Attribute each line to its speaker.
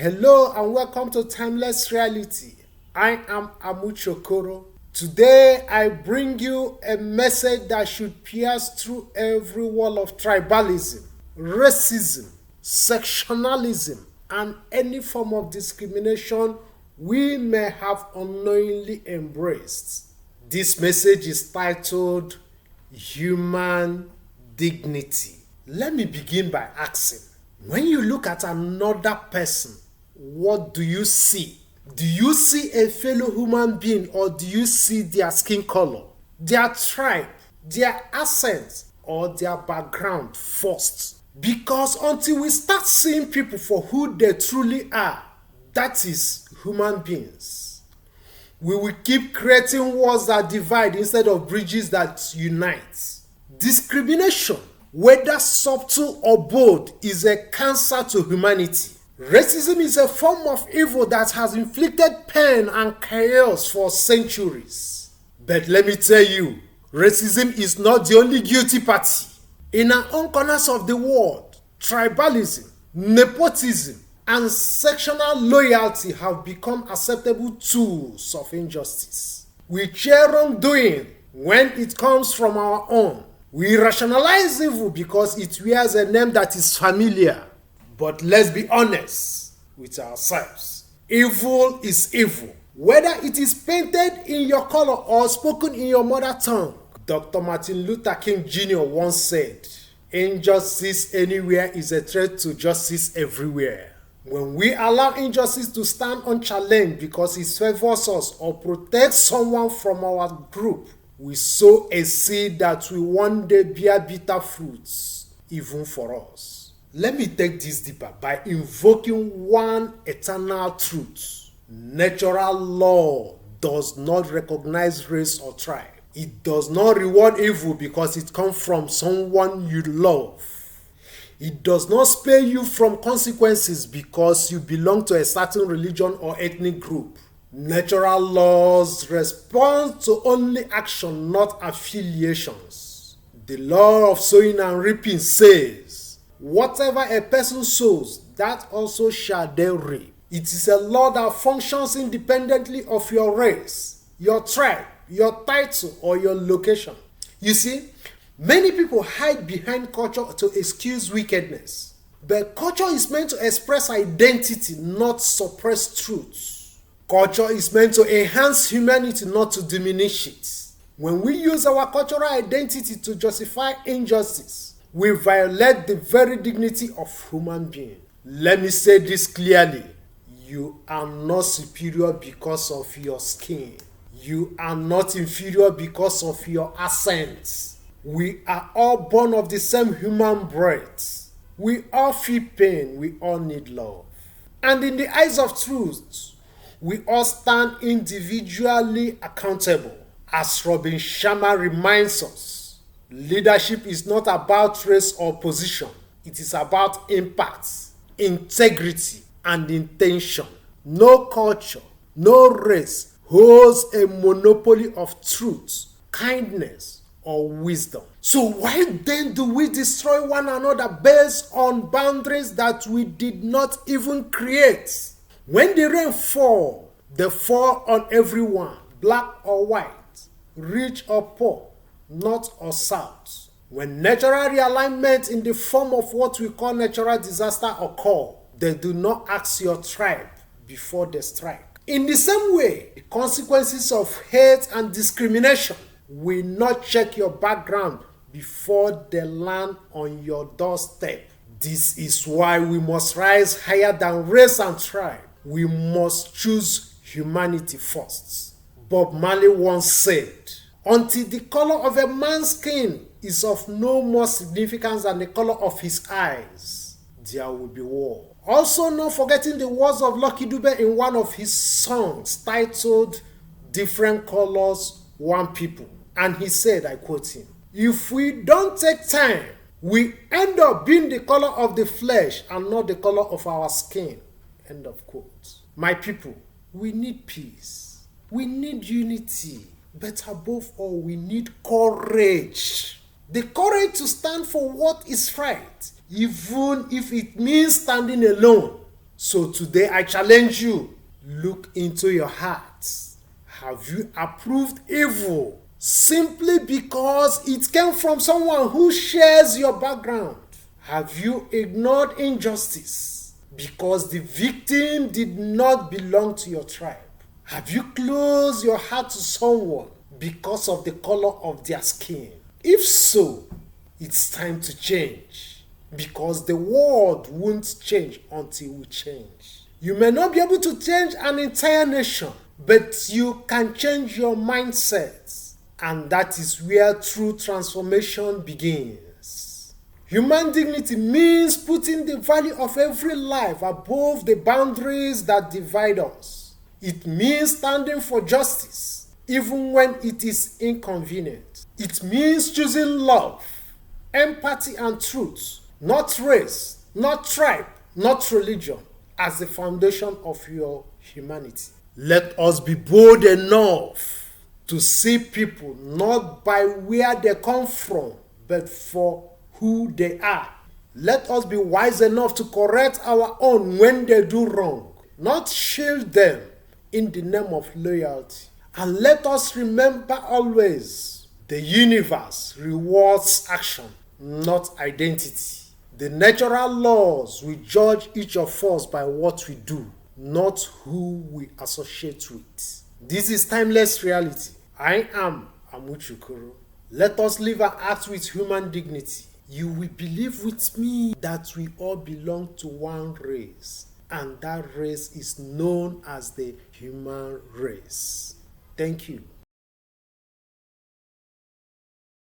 Speaker 1: Hello and welcome to Timeless Reality. I am Amuche Okoro. Today I bring you a message that should pierce through every wall of tribalism, racism, sectionalism, and any form of discrimination we may have unknowingly embraced. This message is titled Human Dignity. Let me begin by asking, when you look at another person, what do you see? Do you see a fellow human being, or do you see their skin color, their tribe, their accent, or their background first? Because until we start seeing people for who they truly are, that is human beings, we will keep creating walls that divide instead of bridges that unite. Discrimination, whether subtle or bold, is a cancer to humanity. Racism is a form of evil that has inflicted pain and chaos for centuries. But let me tell you, racism is not the only guilty party. In our own corners of the world, tribalism, nepotism, and sectional loyalty have become acceptable tools of injustice. We cheer wrongdoing when it comes from our own. We rationalize evil because it wears a name that is familiar. But let's be honest with ourselves. Evil is evil, whether it is painted in your color or spoken in your mother tongue. Dr. Martin Luther King Jr. once said, "Injustice anywhere is a threat to justice everywhere." When we allow injustice to stand unchallenged because it favors us or protects someone from our group, we sow a seed that will one day bear bitter fruits, even for us. Let me take this deeper by invoking one eternal truth. Natural law does not recognize race or tribe. It does not reward evil because it comes from someone you love. It does not spare you from consequences because you belong to a certain religion or ethnic group. Natural laws respond to only action, not affiliations. The law of sowing and reaping says, "Whatever a person sows, that also shall they reap." It is a law that functions independently of your race, your tribe, your title, or your location. You see, many people hide behind culture to excuse wickedness. But culture is meant to express identity, not suppress truth. Culture is meant to enhance humanity, not to diminish it. When we use our cultural identity to justify injustice, we violate the very dignity of human being. Let me say this clearly. You are not superior because of your skin. You are not inferior because of your accent. We are all born of the same human breath. We all feel pain. We all need love. And in the eyes of truth, we all stand individually accountable. As Robin Sharma reminds us, leadership is not about race or position. It is about impact, integrity, and intention. No culture, no race holds a monopoly of truth, kindness, or wisdom. So why then do we destroy one another based on boundaries that we did not even create? When the rain falls, they fall on everyone, black or white, rich or poor, north or south. When natural realignment in the form of what we call natural disaster occur, they do not ask your tribe before they strike. In the same way, the consequences of hate and discrimination will not check your background before they land on your doorstep. This is why we must rise higher than race and tribe. We must choose humanity first. Bob Marley once said, "Until the color of a man's skin is of no more significance than the color of his eyes, there will be war." Also, not forgetting the words of Lucky Dube in one of his songs titled "Different Colors, One People." And he said, I quote him, "If we don't take time, we end up being the color of the flesh and not the color of our skin." End of quote. My people, we need peace. We need unity. But above all, we need courage. The courage to stand for what is right, even if it means standing alone. So today I challenge you, look into your hearts. Have you approved evil simply because it came from someone who shares your background? Have you ignored injustice because the victim did not belong to your tribe? Have you closed your heart to someone because of the color of their skin? If so, it's time to change, because the world won't change until we change. You may not be able to change an entire nation, but you can change your mindset, and that is where true transformation begins. Human dignity means putting the value of every life above the boundaries that divide us. It means standing for justice, even when it is inconvenient. It means choosing love, empathy, and truth, not race, not tribe, not religion, as the foundation of your humanity. Let us be bold enough to see people not by where they come from, but for who they are. Let us be wise enough to correct our own when they do wrong, not shield them in the name of loyalty. And let us remember always, the universe rewards action, not identity. The natural laws will judge each of us by what we do, not who we associate with. This is timeless reality. I am Amuche Okoro. Let us live and act with human dignity. You will believe with me that we all belong to one race, and that race is known as the human race. Thank you.